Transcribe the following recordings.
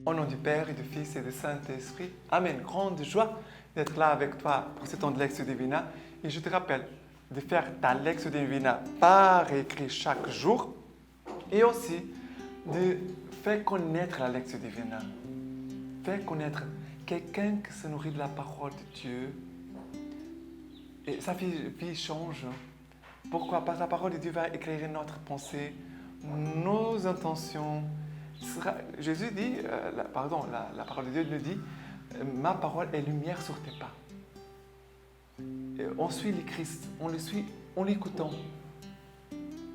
Au nom du Père et du Fils et du Saint-Esprit. Amen. Grande joie d'être là avec toi pour ce temps de Lectio Divina. Et je te rappelle de faire ta Lectio Divina par écrit chaque jour et aussi de faire connaître la Lectio Divina. Faire connaître quelqu'un qui se nourrit de la parole de Dieu. Et sa vie change. Pourquoi? Parce que la parole de Dieu va éclairer notre pensée, nos intentions. Jésus dit, la parole de Dieu nous dit, ma parole est lumière sur tes pas. Et on suit le Christ, on le suit en l'écoutant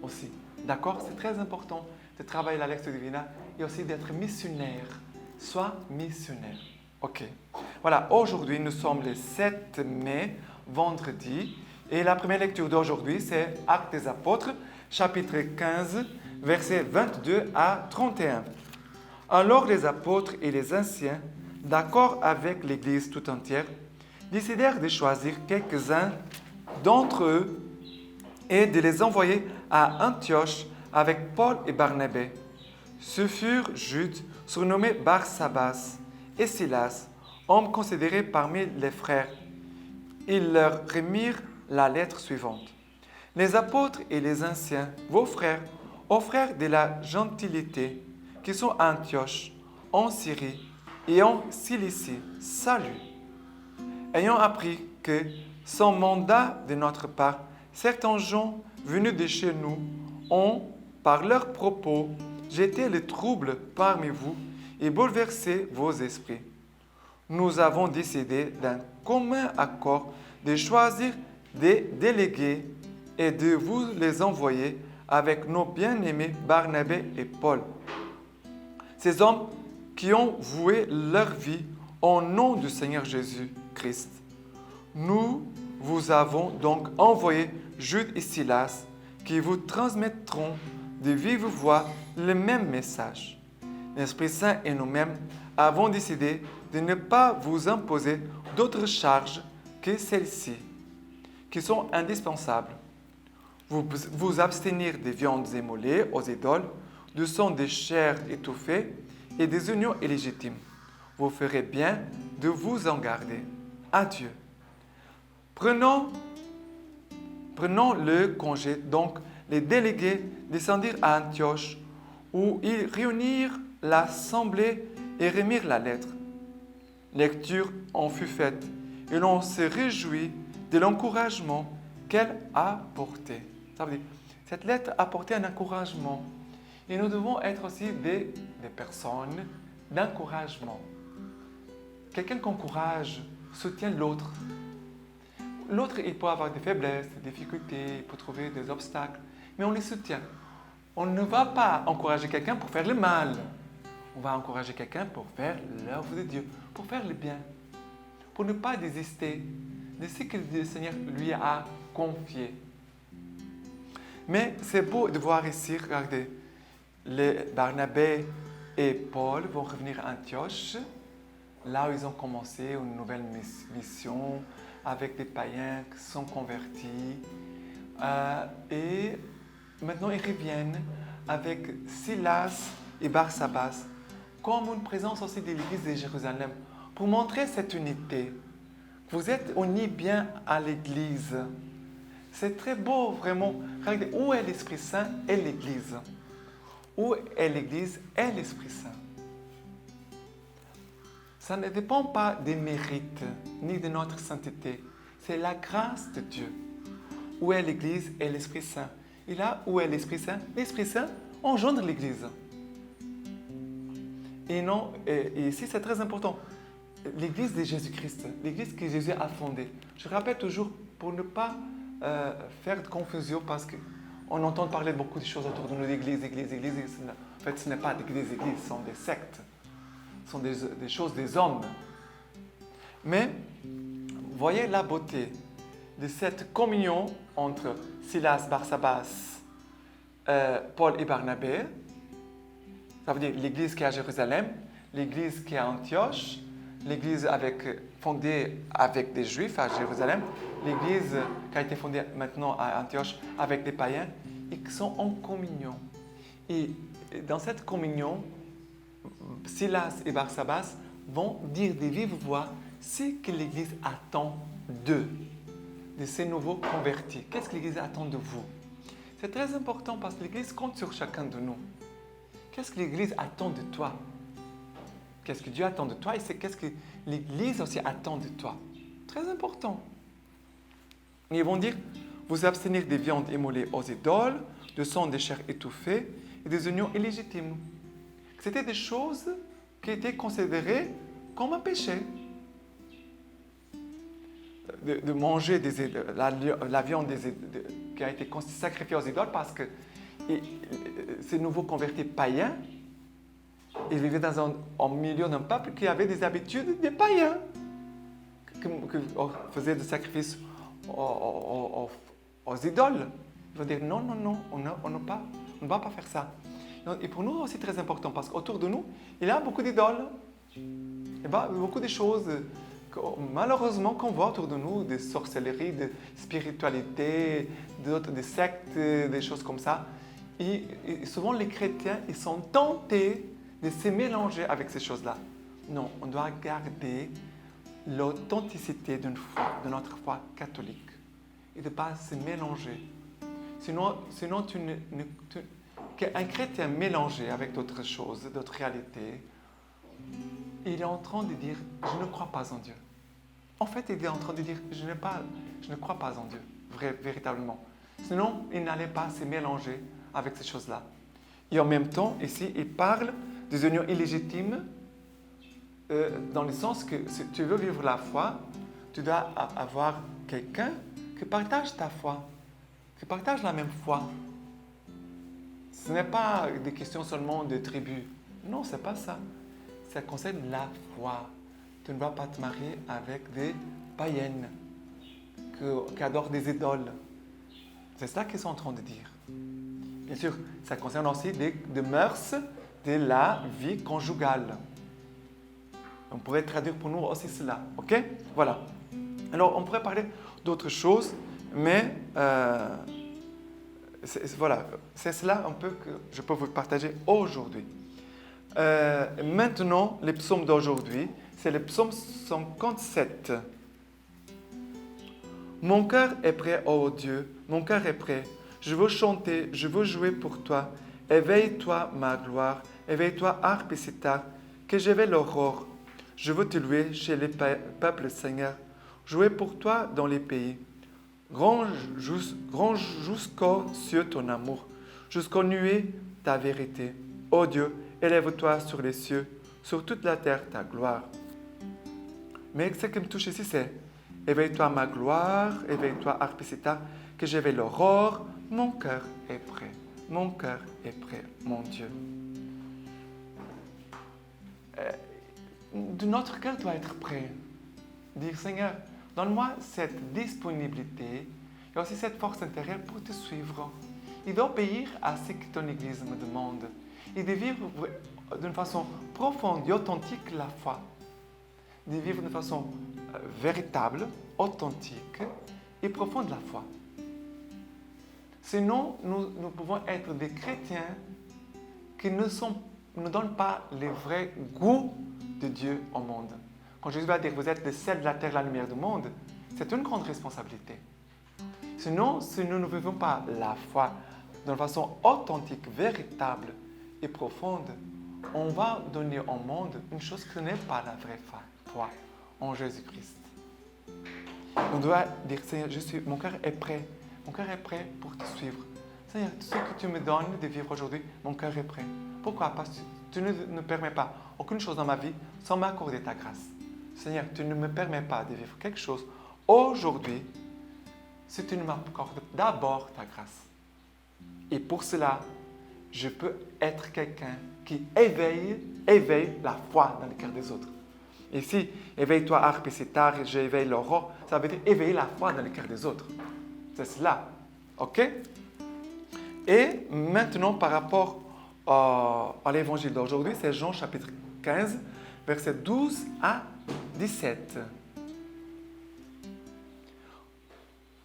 aussi. D'accord? C'est très important de travailler la Lectio Divina et aussi d'être missionnaire. Sois missionnaire. Ok. Voilà, aujourd'hui nous sommes le 7 mai, vendredi. Et la première lecture d'aujourd'hui, c'est Actes des Apôtres, chapitre 15, versets 22 à 31. Alors les apôtres et les anciens, d'accord avec l'Église tout entière, décidèrent de choisir quelques-uns d'entre eux et de les envoyer à Antioche avec Paul et Barnabé. Ce furent Jude, surnommé Barsabas, et Silas, hommes considérés parmi les frères. Ils leur remirent la lettre suivante. Les apôtres et les anciens, vos frères, aux frères de la gentilité, qui sont à Antioche, en Syrie et en Cilicie, salut. Ayant appris que, sans mandat de notre part, certains gens venus de chez nous ont, par leurs propos, jeté le trouble parmi vous et bouleversé vos esprits. Nous avons décidé d'un commun accord de choisir des délégués et de vous les envoyer avec nos bien-aimés Barnabé et Paul. Ces hommes qui ont voué leur vie au nom du Seigneur Jésus-Christ. Nous vous avons donc envoyé Jude et Silas qui vous transmettront de vive voix le même message. L'Esprit Saint et nous-mêmes avons décidé de ne pas vous imposer d'autres charges que celles-ci, qui sont indispensables. Vous abstenir des viandes émolées aux idoles, du sang des chairs étouffées et des unions illégitimes. Vous ferez bien de vous en garder. Adieu. Prenons le congé. Donc, les délégués descendirent à Antioche, où ils réunirent l'assemblée et remirent la lettre. Lecture en fut faite, et l'on se réjouit de l'encouragement qu'elle a porté. Ça veut dire, cette lettre a porté un encouragement. Et nous devons être aussi des personnes d'encouragement. Quelqu'un qui encourage, soutient l'autre. L'autre, il peut avoir des faiblesses, des difficultés, il peut trouver des obstacles, mais on les soutient. On ne va pas encourager quelqu'un pour faire le mal. On va encourager quelqu'un pour faire l'œuvre de Dieu, pour faire le bien, pour ne pas désister de ce que le Seigneur lui a confié. Mais c'est beau de voir ici, regardez, les Barnabé et Paul vont revenir à Antioche, là où ils ont commencé une nouvelle mission avec des païens qui sont convertis. Et maintenant, ils reviennent avec Silas et Barsabas comme une présence aussi de l'Église de Jérusalem pour montrer cette unité. Vous êtes unis bien à l'Église. C'est très beau, vraiment. Regardez, où est l'Esprit Saint et l'Église? Où est l'Église et l'Esprit Saint? Ça ne dépend pas des mérites ni de notre sainteté. C'est la grâce de Dieu. Où est l'Église et l'Esprit Saint? Et là, où est l'Esprit Saint? L'Esprit Saint engendre l'Église. Et ici, c'est très important. L'Église de Jésus-Christ, l'Église que Jésus a fondée. Je rappelle toujours pour ne pas faire de confusion parce qu'on entend parler de beaucoup de choses autour de nous, l'Église. En fait, ce n'est pas d'Église, ce sont des sectes. Ce sont des choses des hommes. Mais voyez la beauté de cette communion entre Silas, Barsabas, Paul et Barnabé. Ça veut dire l'Église qui est à Jérusalem, l'Église qui est à Antioche, l'Église fondée avec des Juifs à Jérusalem, l'Église qui a été fondée maintenant à Antioche avec des païens et qui sont en communion. Et dans cette communion, Silas et Barsabas vont dire de vive voix ce que l'Église attend d'eux, de ces nouveaux convertis. Qu'est-ce que l'Église attend de vous? C'est très important parce que l'Église compte sur chacun de nous. Qu'est-ce que l'Église attend de toi? Qu'est-ce que Dieu attend de toi et c'est qu'est-ce que l'Église aussi attend de toi? Très important. Ils vont dire, vous abstenir des viandes immolées aux idoles, de sang des chairs étouffées et des unions illégitimes. C'était des choses qui étaient considérées comme un péché. De manger la viande qui a été sacrifiée aux idoles parce que ces nouveaux convertis païens, ils vivaient en milieu d'un peuple qui avait des habitudes des païens, qui faisaient des sacrifices aux idoles. Ils vont dire non, on ne va pas faire ça. Et pour nous aussi très important parce qu'autour de nous, il y a beaucoup d'idoles, beaucoup de choses malheureusement qu'on voit autour de nous, des sorcelleries, de spiritualité, des sectes, des choses comme ça. Et souvent les chrétiens, ils sont tentés de se mélanger avec ces choses-là. Non, on doit garder l'authenticité de notre foi catholique et de ne pas se mélanger. Sinon un chrétien mélangé avec d'autres choses, d'autres réalités, il est en train de dire « je ne crois pas en Dieu ». En fait, il est en train de dire « je ne crois pas en Dieu, véritablement ». Sinon, il n'allait pas se mélanger avec ces choses-là. Et en même temps, ici, il parle des unions illégitimes dans le sens que si tu veux vivre la foi, tu dois avoir quelqu'un qui partage ta foi, qui partage la même foi. Ce n'est pas des questions seulement de tribu. Non, ce n'est pas ça. Ça concerne la foi. Tu ne dois pas te marier avec des païennes qui adorent des idoles. C'est ça qu'ils sont en train de dire. Bien sûr, ça concerne aussi des mœurs de la vie conjugale. On pourrait traduire pour nous aussi cela. OK? Voilà. Alors, on pourrait parler d'autres choses, mais voilà, c'est cela un peu que je peux vous partager aujourd'hui. Maintenant, les psaumes d'aujourd'hui, c'est le psaume 57. Mon cœur est prêt, ô Dieu, mon cœur est prêt. Je veux chanter, je veux jouer pour toi. Éveille-toi, ma gloire, éveille-toi, harpe et sitar, que j'éveille l'aurore. Je veux te louer chez les peuples, Seigneur, jouer pour toi dans les pays. Grand jusqu'aux cieux ton amour, jusqu'aux nuées ta vérité. Ô Dieu, élève-toi sur les cieux, sur toute la terre ta gloire. Mais ce qui me touche ici, c'est éveille-toi ma gloire, éveille-toi harpe et sitar, que j'éveille l'aurore. Mon cœur est prêt, mon cœur est prêt, mon Dieu. Notre cœur doit être prêt. Dire Seigneur, donne-moi cette disponibilité et aussi cette force intérieure pour te suivre et d'obéir à ce que ton Église me demande et de vivre d'une façon profonde et authentique la foi. De vivre d'une façon véritable, authentique et profonde la foi. Sinon, nous pouvons être des chrétiens qui ne donnent pas le vrai goût de Dieu au monde. Quand Jésus va dire, vous êtes le sel de la terre, la lumière du monde, c'est une grande responsabilité. Sinon, si nous ne vivons pas la foi d'une façon authentique, véritable et profonde, on va donner au monde une chose qui n'est pas la vraie foi en Jésus-Christ. On doit dire, Seigneur, mon cœur est prêt. Mon cœur est prêt pour te suivre. Seigneur, tout ce que tu me donnes de vivre aujourd'hui, mon cœur est prêt. Pourquoi? Parce que tu ne permets pas aucune chose dans ma vie sans m'accorder ta grâce. Seigneur, tu ne me permets pas de vivre quelque chose aujourd'hui si tu ne m'accordes d'abord ta grâce. Et pour cela, je peux être quelqu'un qui éveille la foi dans le cœur des autres. Ici, éveille-toi, harpe et sitar, et j'éveille l'aurore, ça veut dire éveiller la foi dans le cœur des autres. C'est cela. OK? Et maintenant, par rapport à l'évangile d'aujourd'hui, c'est Jean chapitre 15, versets 12 à 17.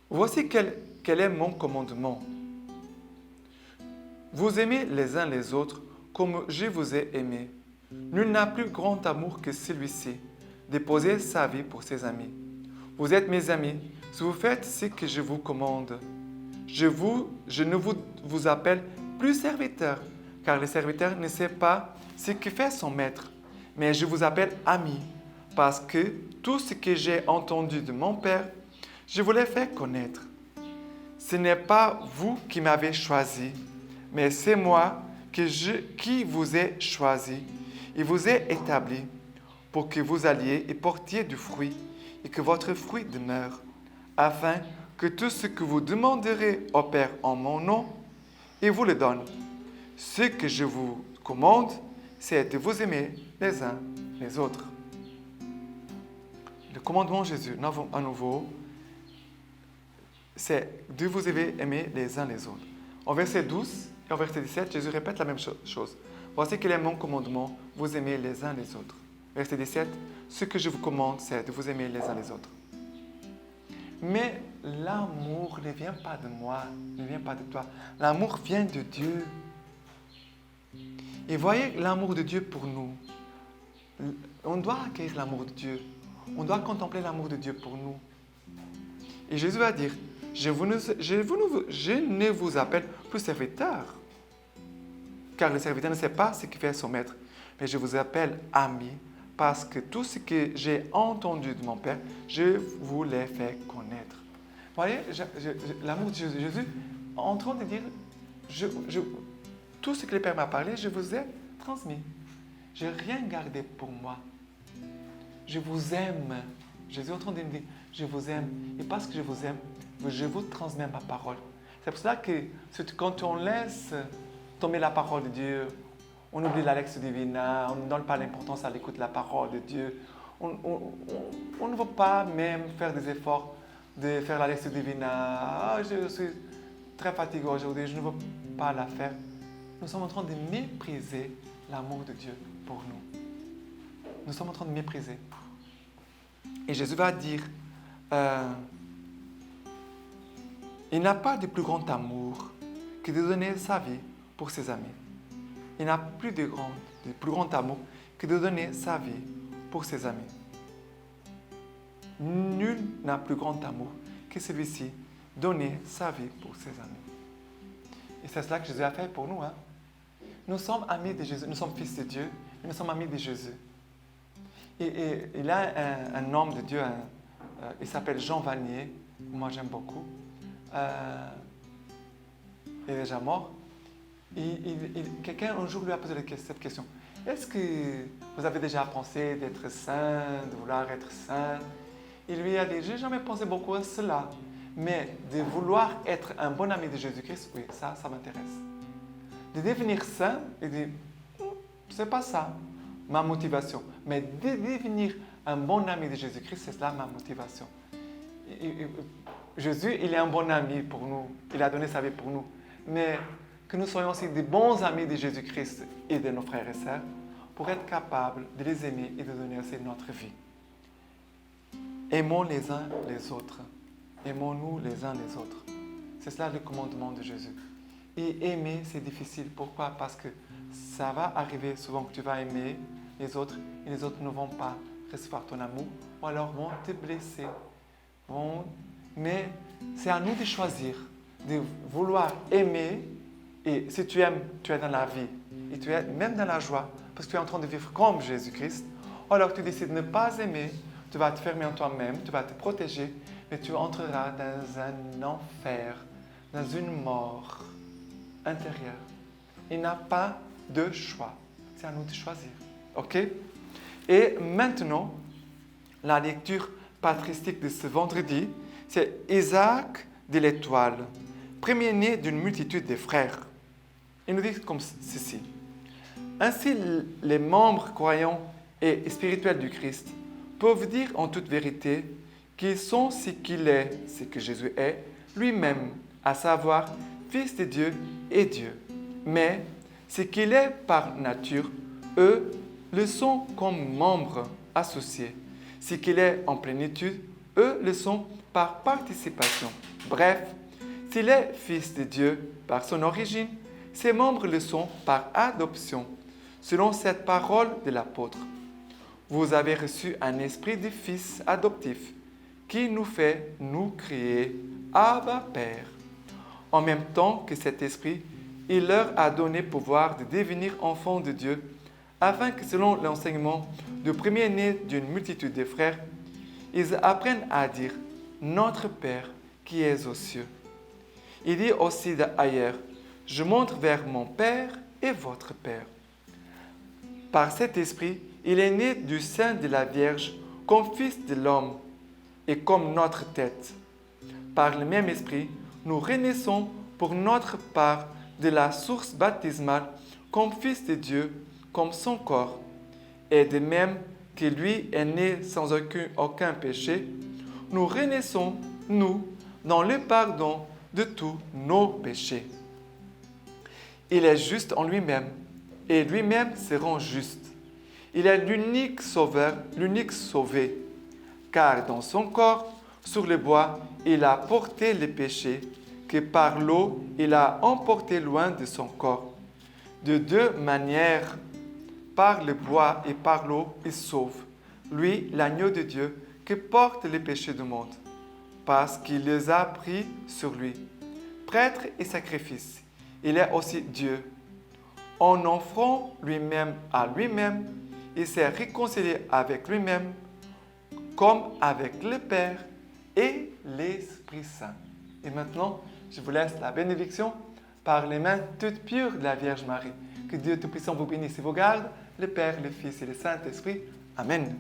Voici quel est mon commandement. Vous aimez les uns les autres comme je vous ai aimé. Nul n'a plus grand amour que celui-ci, déposer sa vie pour ses amis. Vous êtes mes amis si vous faites ce que je vous commande. Je ne vous appelle plus serviteur, car le serviteur ne sait pas ce que fait son maître. Mais je vous appelle ami, parce que tout ce que j'ai entendu de mon Père, je vous l'ai fait connaître. Ce n'est pas vous qui m'avez choisi, mais c'est moi qui vous ai choisi et vous ai établi pour que vous alliez et portiez du fruit et que votre fruit demeure, afin que tout ce que vous demanderez au Père en mon nom, il vous le donne. Ce que je vous commande, c'est de vous aimer les uns les autres. Le commandement de Jésus, à nouveau, c'est de vous aimer les uns les autres. En verset 12 et en verset 17, Jésus répète la même chose. Voici quel est mon commandement, vous aimez les uns les autres. Verset 17, ce que je vous commande, c'est de vous aimer les uns les autres. Mais l'amour ne vient pas de moi, ne vient pas de toi. L'amour vient de Dieu. Et voyez l'amour de Dieu pour nous. On doit accueillir l'amour de Dieu. On doit contempler l'amour de Dieu pour nous. Et Jésus va dire, je ne vous appelle plus serviteur, car le serviteur ne sait pas ce que fait son maître, mais je vous appelle ami, parce que tout ce que j'ai entendu de mon Père, je vous l'ai fait connaître. Vous voyez, l'amour de Jésus, en train de dire, tout ce que le Père m'a parlé, je vous ai transmis. Je n'ai rien gardé pour moi. Je vous aime. Jésus est en train de me dire, je vous aime. Et parce que je vous aime, je vous transmets ma parole. C'est pour cela que quand on laisse tomber la parole de Dieu, on oublie la Lectio Divina, on ne donne pas l'importance à l'écoute de la parole de Dieu. On ne veut pas même faire des efforts de faire la Lectio Divina. Ah, je suis très fatigué aujourd'hui, je ne veux pas la faire. Nous sommes en train de mépriser l'amour de Dieu pour nous. Nous sommes en train de mépriser. Et Jésus va dire, il n'a pas de plus grand amour que de donner sa vie pour ses amis. Il n'a plus de plus grand amour que de donner sa vie pour ses amis. Nul n'a plus grand amour que celui-ci, donner sa vie pour ses amis. Et c'est cela que Jésus a fait pour nous. Nous sommes amis de Jésus, nous sommes fils de Dieu, et nous sommes amis de Jésus. Et il y a un homme de Dieu, il s'appelle Jean Vanier, moi j'aime beaucoup. Il est déjà mort. Quelqu'un un jour lui a posé cette question. Est-ce que vous avez déjà pensé d'être saint, de vouloir être saint? Il lui a dit, je n'ai jamais pensé beaucoup à cela, mais de vouloir être un bon ami de Jésus-Christ, oui, ça m'intéresse. De devenir saint, il dit, c'est pas ça ma motivation, mais de devenir un bon ami de Jésus-Christ, c'est cela ma motivation. Jésus, il est un bon ami pour nous, il a donné sa vie pour nous, mais que nous soyons aussi des bons amis de Jésus-Christ et de nos frères et sœurs pour être capables de les aimer et de donner aussi notre vie. Aimons les uns les autres. Aimons-nous les uns les autres. C'est cela le commandement de Jésus. Et aimer, c'est difficile. Pourquoi? Parce que ça va arriver souvent que tu vas aimer les autres et les autres ne vont pas recevoir ton amour ou alors vont te blesser. Mais c'est à nous de choisir, de vouloir aimer. Et si tu aimes, tu es dans la vie et tu es même dans la joie parce que tu es en train de vivre comme Jésus-Christ. Alors tu décides de ne pas aimer, tu vas te fermer en toi-même, tu vas te protéger, mais tu entreras dans un enfer, dans une mort intérieure. Il n'a pas de choix. C'est à nous de choisir. OK? Et maintenant, la lecture patristique de ce vendredi, c'est Isaac de l'Étoile, premier-né d'une multitude de frères. Il nous dit comme ceci. Ainsi, les membres croyants et spirituels du Christ peuvent dire en toute vérité qu'ils sont ce qu'il est, ce que Jésus est, lui-même, à savoir Fils de Dieu et Dieu. Mais ce qu'il est par nature, eux le sont comme membres associés. Ce qu'il est en plénitude, eux le sont par participation. Bref, s'il est Fils de Dieu par son origine, ses membres le sont par adoption. selon cette parole de l'apôtre. Vous avez reçu un esprit de fils adoptif qui nous fait nous crier « Abba, Père ». En même temps que cet esprit, il leur a donné pouvoir de devenir enfants de Dieu, afin que selon l'enseignement du premier-né d'une multitude de frères, ils apprennent à dire « Notre Père qui es aux cieux ». Il dit aussi ailleurs « Je montre vers mon Père et votre Père ». Par cet esprit, il est né du sein de la Vierge comme fils de l'homme et comme notre tête. Par le même esprit, nous renaissons pour notre part de la source baptismale comme fils de Dieu, comme son corps. Et de même que lui est né sans aucun péché, nous renaissons, nous, dans le pardon de tous nos péchés. Il est juste en lui-même, et lui-même se rend juste. Il est l'unique sauveur, l'unique sauvé, car dans son corps, sur le bois, il a porté les péchés, que par l'eau, il a emporté loin de son corps. De deux manières, par le bois et par l'eau, il sauve, lui, l'agneau de Dieu, qui porte les péchés du monde, parce qu'il les a pris sur lui. Prêtre et sacrifice, il est aussi Dieu. En offrant lui-même à lui-même, il s'est réconcilié avec lui-même, comme avec le Père et l'Esprit Saint. Et maintenant, je vous laisse la bénédiction par les mains toutes pures de la Vierge Marie. Que Dieu Tout-Puissant vous bénisse et vous garde, le Père, le Fils et le Saint-Esprit. Amen.